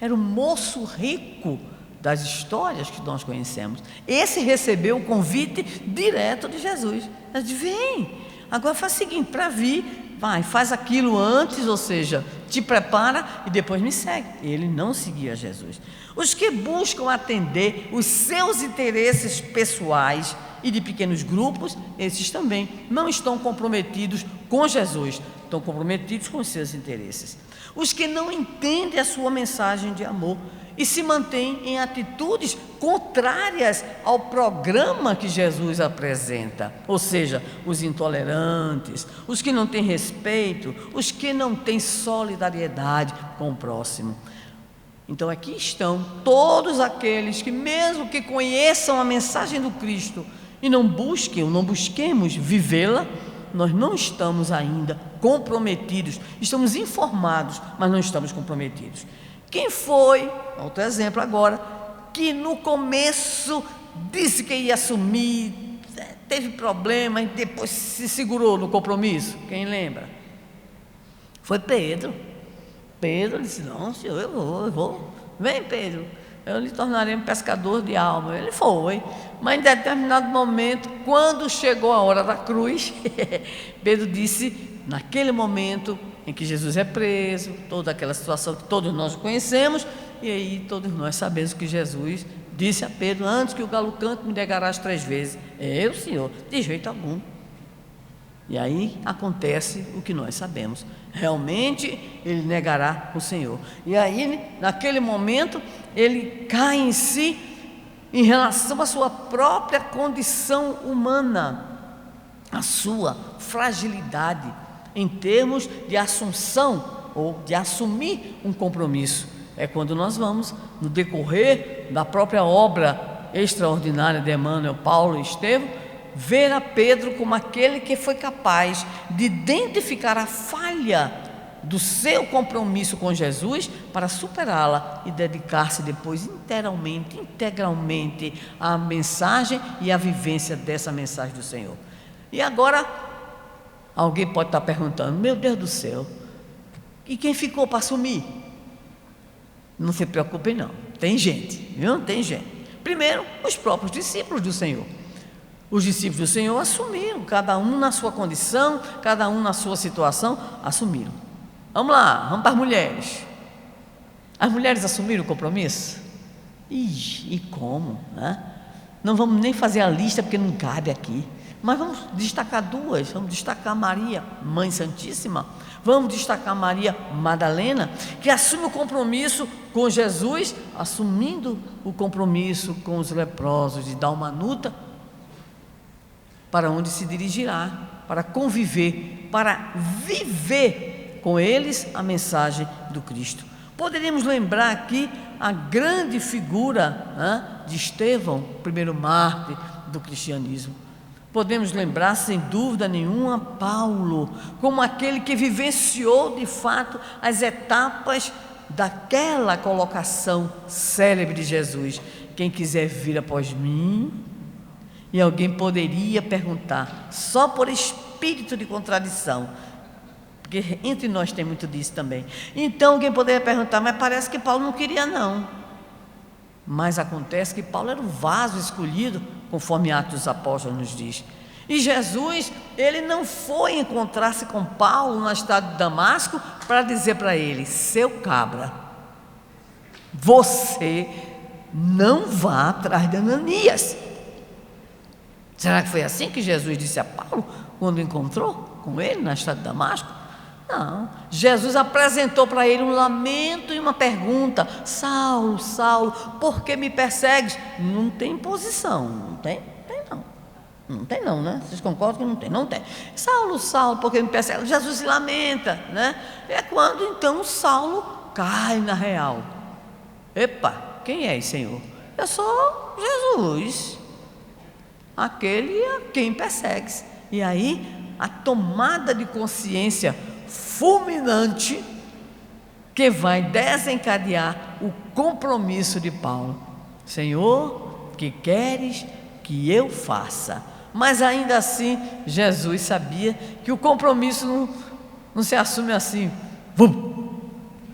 era o moço rico das histórias que nós conhecemos. Esse recebeu o convite direto de Jesus. Ele disse: vem, agora faz o seguinte, para vir, vai, faz aquilo antes, ou seja, te prepara e depois me segue. Ele não seguia Jesus. Os que buscam atender os seus interesses pessoais e de pequenos grupos, esses também não estão comprometidos com Jesus, estão comprometidos com os seus interesses. Os que não entendem a sua mensagem de amor e se mantêm em atitudes contrárias ao programa que Jesus apresenta, ou seja, os intolerantes, os que não têm respeito, os que não têm solidariedade com o próximo. Então aqui estão todos aqueles que, mesmo que conheçam a mensagem do Cristo e não busquemos vivê-la, nós não estamos ainda comprometidos, estamos informados, mas não estamos comprometidos. Quem foi, outro exemplo agora, que no começo disse que ia assumir, teve problema e depois se segurou no compromisso? Quem lembra? Foi Pedro. Pedro disse: não, Senhor, eu vou. Vem, Pedro, eu lhe tornarei um pescador de alma. Ele foi, mas em determinado momento, quando chegou a hora da cruz, Pedro disse, naquele momento em que Jesus é preso, toda aquela situação que todos nós conhecemos, e aí todos nós sabemos que Jesus disse a Pedro: antes que o galo cante, me negarás 3 vezes. Eu, Senhor, de jeito algum. E aí acontece o que nós sabemos, realmente ele negará o Senhor. E aí, naquele momento, ele cai em si em relação à sua própria condição humana, a sua fragilidade em termos de assunção ou de assumir um compromisso. É quando nós vamos, no decorrer da própria obra extraordinária de Emmanuel, Paulo e Estevão, ver a Pedro como aquele que foi capaz de identificar a falha do seu compromisso com Jesus para superá-la e dedicar-se depois integralmente à mensagem e à vivência dessa mensagem do Senhor. E agora, alguém pode estar perguntando: meu Deus do céu, e quem ficou para assumir? Não se preocupem não, tem gente, viu? Tem gente. Primeiro, os próprios discípulos do Senhor. Os discípulos do Senhor assumiram, cada um na sua condição, cada um na sua situação, assumiram. Vamos lá, vamos para as mulheres. As mulheres assumiram o compromisso? E como, né? Não vamos nem fazer a lista porque não cabe aqui, mas vamos destacar duas. Vamos destacar Maria, Mãe Santíssima. Vamos destacar Maria Madalena, que assume o compromisso com Jesus, assumindo o compromisso com os leprosos de Dalmanuta, para onde se dirigirá, para conviver, para viver com eles a mensagem do Cristo. Poderíamos lembrar aqui a grande figura de Estevão, o primeiro mártir do cristianismo. Podemos lembrar, sem dúvida nenhuma, Paulo, como aquele que vivenciou de fato as etapas daquela colocação célebre de Jesus: quem quiser vir após mim. E alguém poderia perguntar, só por espírito de contradição, porque entre nós tem muito disso também. Então alguém poderia perguntar, mas parece que Paulo não queria não. Mas acontece que Paulo era o vaso escolhido, conforme Atos dos Apóstolos nos diz. E Jesus, ele não foi encontrar-se com Paulo na estrada de Damasco para dizer para ele: seu cabra, você não vá atrás de Ananias. Será que foi assim que Jesus disse a Paulo quando encontrou com ele na estrada de Damasco? Não, Jesus apresentou para ele um lamento e uma pergunta: Saulo, Saulo, por que me persegues? Não tem posição, não tem? Não tem não, né? Vocês concordam que não tem? Não tem. Saulo, Saulo, por que me persegues? Jesus se lamenta, né? É quando então Saulo cai na real. Epa, quem é, Senhor? Eu sou Jesus, aquele a quem persegues. E aí a tomada de consciência fulminante que vai desencadear o compromisso de Paulo: Senhor, que queres que eu faça? Mas ainda assim Jesus sabia que o compromisso não se assume assim.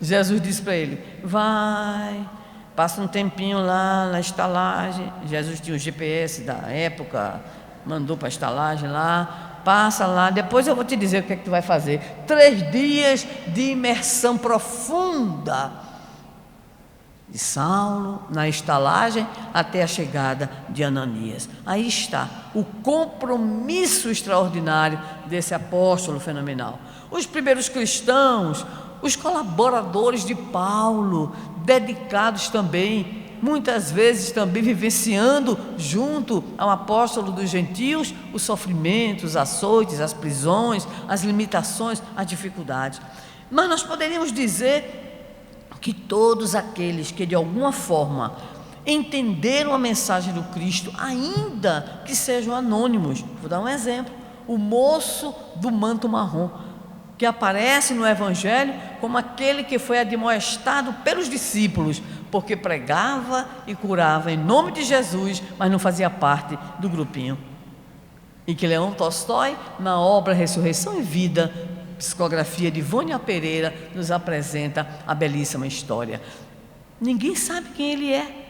Jesus disse para ele: vai, passa um tempinho lá na estalagem. Jesus tinha o GPS da época, mandou para a estalagem lá, passa lá, depois eu vou te dizer o que é que tu vai fazer. 3 dias de imersão profunda de Saulo na estalagem até a chegada de Ananias. Aí está o compromisso extraordinário desse apóstolo fenomenal. Os primeiros cristãos, os colaboradores de Paulo, dedicados também, muitas vezes também vivenciando junto ao apóstolo dos gentios os sofrimentos, os açoites, as prisões, as limitações, as dificuldades. Mas nós poderíamos dizer que todos aqueles que de alguma forma entenderam a mensagem do Cristo, ainda que sejam anônimos. Vou dar um exemplo: o moço do manto marrom, que aparece no Evangelho como aquele que foi admoestado pelos discípulos, porque pregava e curava em nome de Jesus, mas não fazia parte do grupinho. E que Leão Tolstói, na obra Ressurreição e Vida, psicografia de Vânia Pereira, nos apresenta a belíssima história. Ninguém sabe quem ele é.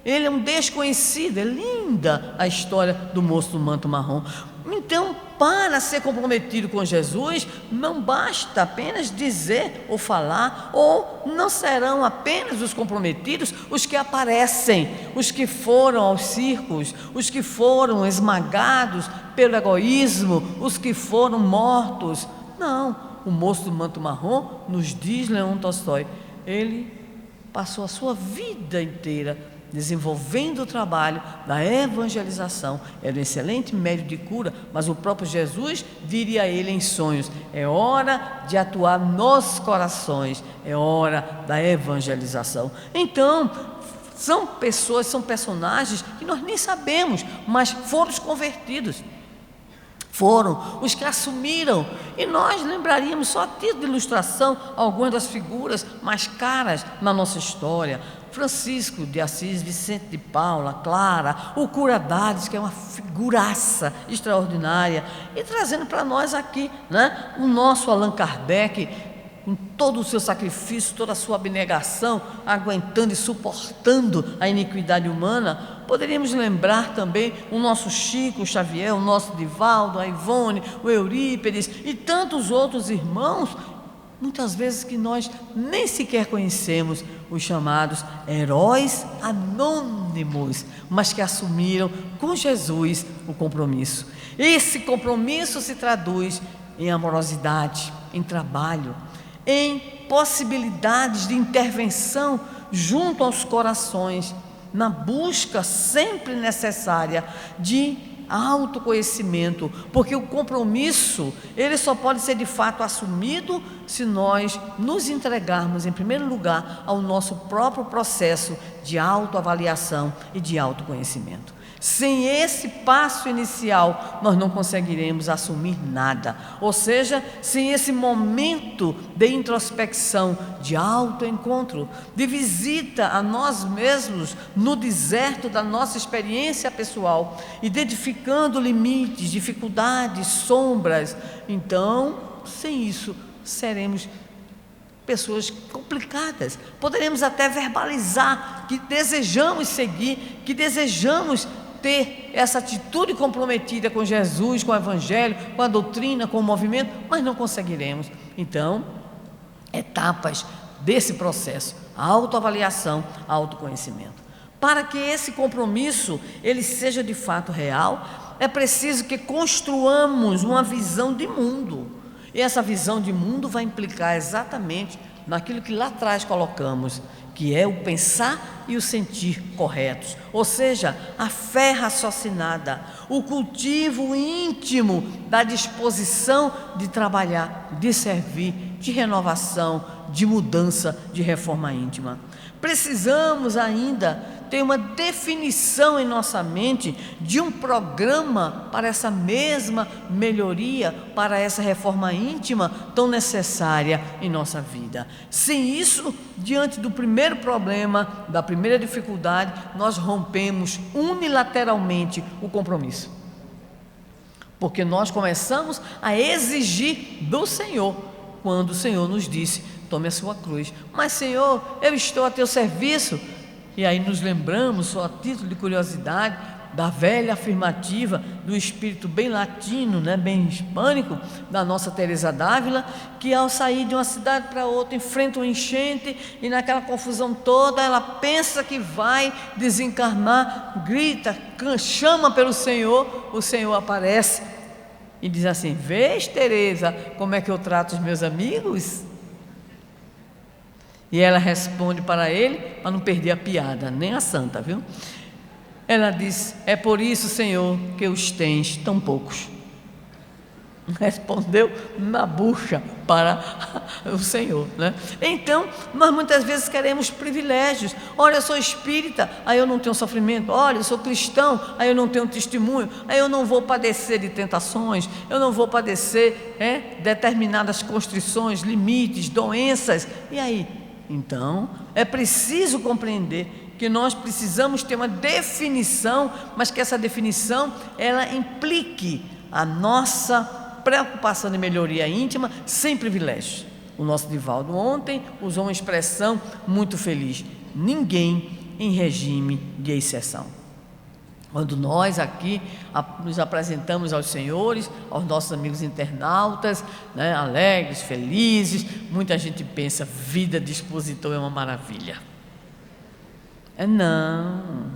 Ele é um desconhecido. É linda a história do moço do manto marrom. Então, para ser comprometido com Jesus, não basta apenas dizer ou falar, ou não serão apenas os comprometidos os que aparecem, os que foram aos circos, os que foram esmagados pelo egoísmo, os que foram mortos. Não, o moço do manto marrom, nos diz Leão Tolstói, ele passou a sua vida inteira desenvolvendo o trabalho da evangelização. Era um excelente médium de cura, mas o próprio Jesus diria a ele em sonhos: é hora de atuar nos corações, é hora da evangelização. Então, são pessoas, são personagens que nós nem sabemos, mas foram os convertidos. Foram os que assumiram, e nós lembraríamos, só a título de ilustração, algumas das figuras mais caras na nossa história: Francisco de Assis, Vicente de Paula, Clara, o cura Dades, que é uma figuraça extraordinária, e trazendo para nós aqui, né, o nosso Allan Kardec, com todo o seu sacrifício, toda a sua abnegação, aguentando e suportando a iniquidade humana. Poderíamos lembrar também o nosso Chico Xavier, o nosso Divaldo, a Ivone, o Eurípedes e tantos outros irmãos muitas vezes que nós nem sequer conhecemos os chamados heróis anônimos, mas que assumiram com Jesus o compromisso. Esse compromisso se traduz em amorosidade, em trabalho, em possibilidades de intervenção junto aos corações, na busca sempre necessária de autoconhecimento, porque o compromisso, ele só pode ser de fato assumido se nós nos entregarmos, em primeiro lugar, ao nosso próprio processo de autoavaliação e de autoconhecimento. Sem esse passo inicial, nós não conseguiremos assumir nada. Ou seja, sem esse momento de introspecção, de autoencontro, de visita a nós mesmos no deserto da nossa experiência pessoal, identificando limites, dificuldades, sombras, então, sem isso, seremos pessoas complicadas. Poderemos até verbalizar que desejamos seguir, que desejamos ter essa atitude comprometida com Jesus, com o Evangelho, com a doutrina, com o movimento, mas não conseguiremos. Então, etapas desse processo, a autoavaliação, a autoconhecimento. Para que esse compromisso ele seja de fato real, é preciso que construamos uma visão de mundo. E essa visão de mundo vai implicar exatamente naquilo que lá atrás colocamos, que é o pensar e o sentir corretos, ou seja, a fé raciocinada, o cultivo íntimo da disposição de trabalhar, de servir, de renovação, de mudança, de reforma íntima. Precisamos ainda ter uma definição em nossa mente de um programa para essa mesma melhoria, para essa reforma íntima tão necessária em nossa vida. Sem isso, diante do primeiro problema, da primeira dificuldade, nós rompemos unilateralmente o compromisso. Porque nós começamos a exigir do Senhor, quando o Senhor nos disse: tome a sua cruz. Mas, Senhor, eu estou a teu serviço. E aí nos lembramos, só a título de curiosidade, da velha afirmativa do espírito bem latino, bem hispânico, da nossa Teresa d'Ávila, que ao sair de uma cidade para outra, enfrenta uma enchente e naquela confusão toda, ela pensa que vai desencarnar, grita, chama pelo Senhor, o Senhor aparece e diz assim: vês, Teresa, como é que eu trato os meus amigos? E ela responde para ele, para não perder a piada, nem a santa, viu? Ela diz: é por isso, Senhor, que os tens tão poucos. Respondeu na bucha para o Senhor, Então, nós muitas vezes queremos privilégios. Olha, eu sou espírita, aí eu não tenho sofrimento. Olha, eu sou cristão, aí eu não tenho testemunho. Aí eu não vou padecer de tentações, eu não vou padecer determinadas constrições, limites, doenças. E aí? Então, é preciso compreender que nós precisamos ter uma definição, mas que essa definição, ela implique a nossa preocupação de melhoria íntima sem privilégios. O nosso Divaldo ontem usou uma expressão muito feliz: ninguém em regime de exceção. Quando nós aqui nos apresentamos aos senhores, aos nossos amigos internautas, alegres, felizes, muita gente pensa: vida de expositor é uma maravilha. Não.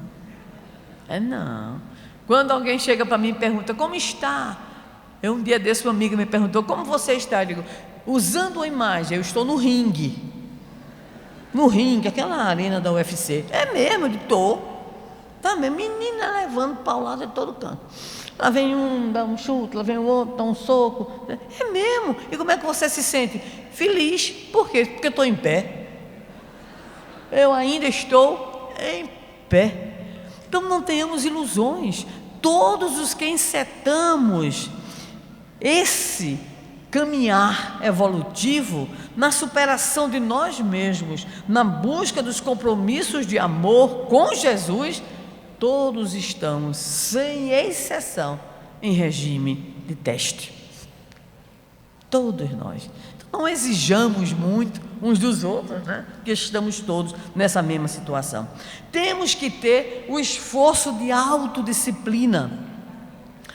Quando alguém chega para mim e pergunta: como está? Um dia desse uma amiga me perguntou: como você está? Eu digo: usando a imagem, eu estou no ringue. No ringue, aquela arena da UFC. É mesmo, estou. Tá mesmo, menina levando paulada de todo canto. Lá vem um, dá um chute, lá vem o outro, dá um soco. É mesmo. E como é que você se sente? Feliz. Por quê? Porque eu estou em pé. Eu ainda estou em pé. Então não tenhamos ilusões. Todos os que encetamos esse caminhar evolutivo na superação de nós mesmos, na busca dos compromissos de amor com Jesus, todos estamos, sem exceção, em regime de teste. Todos nós. Então, não exijamos muito uns dos outros, que estamos todos nessa mesma situação. Temos que ter o esforço de autodisciplina.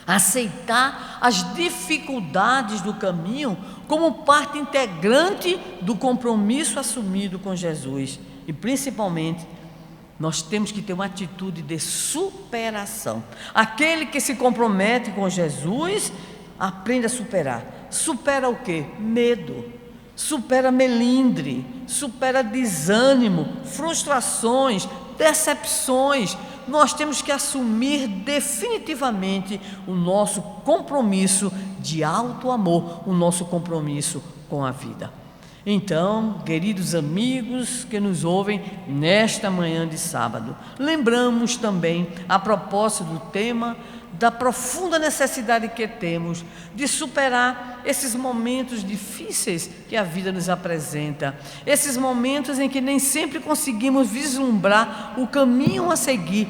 aceitar as dificuldades do caminho como parte integrante do compromisso assumido com Jesus. E principalmente, nós temos que ter uma atitude de superação. Aquele que se compromete com Jesus, aprende a superar. Supera o quê? Medo, supera melindre, supera desânimo, frustrações, decepções. Nós temos que assumir definitivamente o nosso compromisso de alto amor, o nosso compromisso com a vida. Então, queridos amigos que nos ouvem nesta manhã de sábado, lembramos também, a propósito do tema, da profunda necessidade que temos de superar esses momentos difíceis que a vida nos apresenta, esses momentos em que nem sempre conseguimos vislumbrar o caminho a seguir,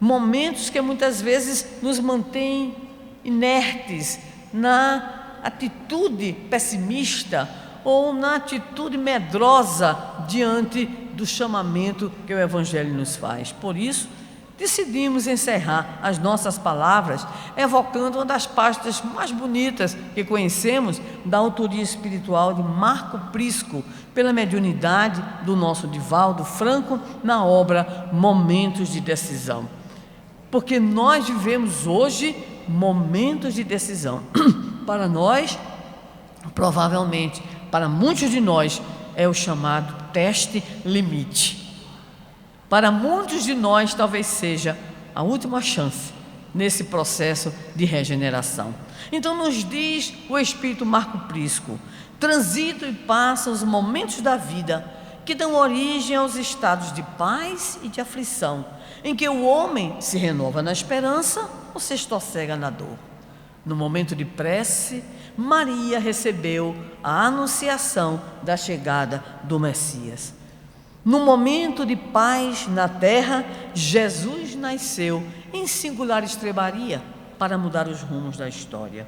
momentos que muitas vezes nos mantêm inertes na atitude pessimista ou na atitude medrosa diante do chamamento que o Evangelho nos faz. Por isso, decidimos encerrar as nossas palavras evocando uma das páginas mais bonitas que conhecemos da autoria espiritual de Marco Prisco, pela mediunidade do nosso Divaldo Franco, na obra Momentos de Decisão. Porque nós vivemos hoje momentos de decisão. Para nós, provavelmente, para muitos de nós, é o chamado teste limite. Para muitos de nós, talvez seja a última chance nesse processo de regeneração. Então, nos diz o Espírito Marco Prisco: transitam e passam os momentos da vida que dão origem aos estados de paz e de aflição, em que o homem se renova na esperança ou se estossega na dor. No momento de prece, Maria recebeu a anunciação da chegada do Messias. No momento de paz na terra, Jesus nasceu em singular estrebaria para mudar os rumos da história.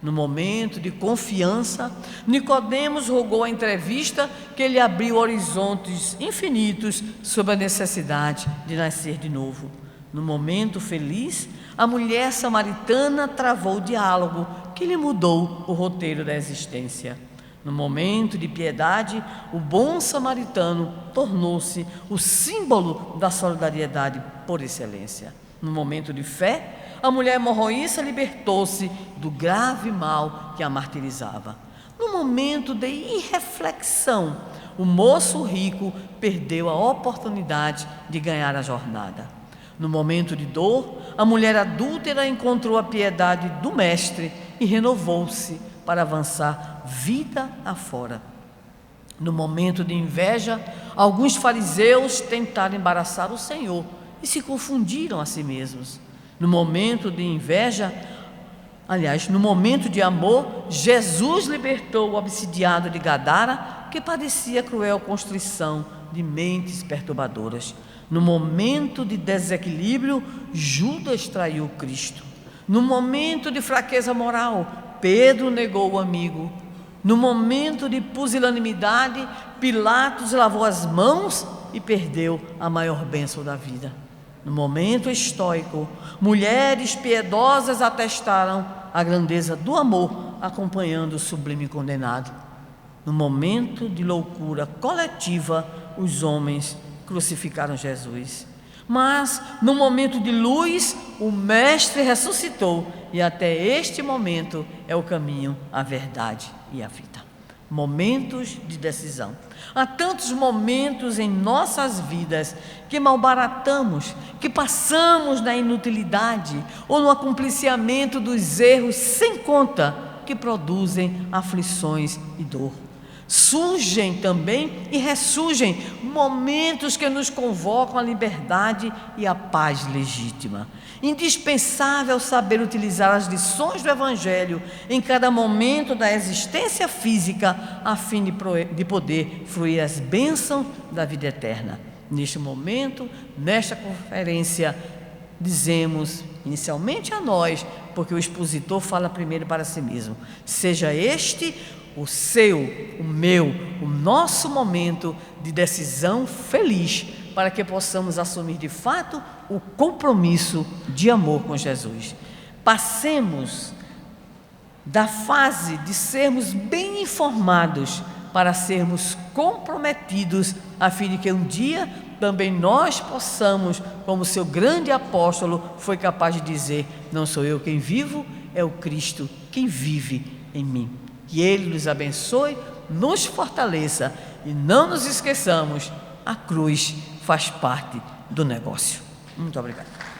No momento de confiança, Nicodemos rogou a entrevista que lhe abriu horizontes infinitos sobre a necessidade de nascer de novo. No momento feliz, a mulher samaritana travou o diálogo que lhe mudou o roteiro da existência. No momento de piedade, o bom samaritano tornou-se o símbolo da solidariedade por excelência. No momento de fé, a mulher hemorroíça libertou-se do grave mal que a martirizava. No momento de irreflexão, o moço rico perdeu a oportunidade de ganhar a jornada. No momento de dor, a mulher adúltera encontrou a piedade do Mestre e renovou-se para avançar vida afora. No momento de inveja, alguns fariseus tentaram embaraçar o Senhor e se confundiram a si mesmos. No momento de inveja, no momento de amor, Jesus libertou o obsidiado de Gadara, que padecia cruel constrição de mentes perturbadoras. No momento de desequilíbrio, Judas traiu Cristo. No momento de fraqueza moral, Pedro negou o amigo. No momento de pusilanimidade, Pilatos lavou as mãos e perdeu a maior bênção da vida. No momento estoico, mulheres piedosas atestaram a grandeza do amor, acompanhando o sublime condenado. No momento de loucura coletiva, os homens crucificaram Jesus. Mas, no momento de luz, o Mestre ressuscitou, e até este momento é o caminho, a verdade e a vida. Momentos de decisão. Há tantos momentos em nossas vidas que malbaratamos, que passamos na inutilidade ou no acompliciamento dos erros sem conta, que produzem aflições e dor. Surgem também e ressurgem momentos que nos convocam à liberdade e à paz legítima. Indispensável saber utilizar as lições do Evangelho em cada momento da existência física, a fim de poder fruir as bênçãos da vida eterna. Neste momento, nesta conferência, dizemos inicialmente a nós, porque o expositor fala primeiro para si mesmo: seja este o seu, o meu, o nosso momento de decisão feliz, para que possamos assumir de fato o compromisso de amor com Jesus. passemos da fase de sermos bem informados para sermos comprometidos, a fim de que um dia também nós possamos, como seu grande apóstolo foi capaz de dizer: não sou eu quem vivo, é o Cristo quem vive em mim. Que Ele nos abençoe, nos fortaleça e não nos esqueçamos, a cruz faz parte do negócio. Muito obrigado.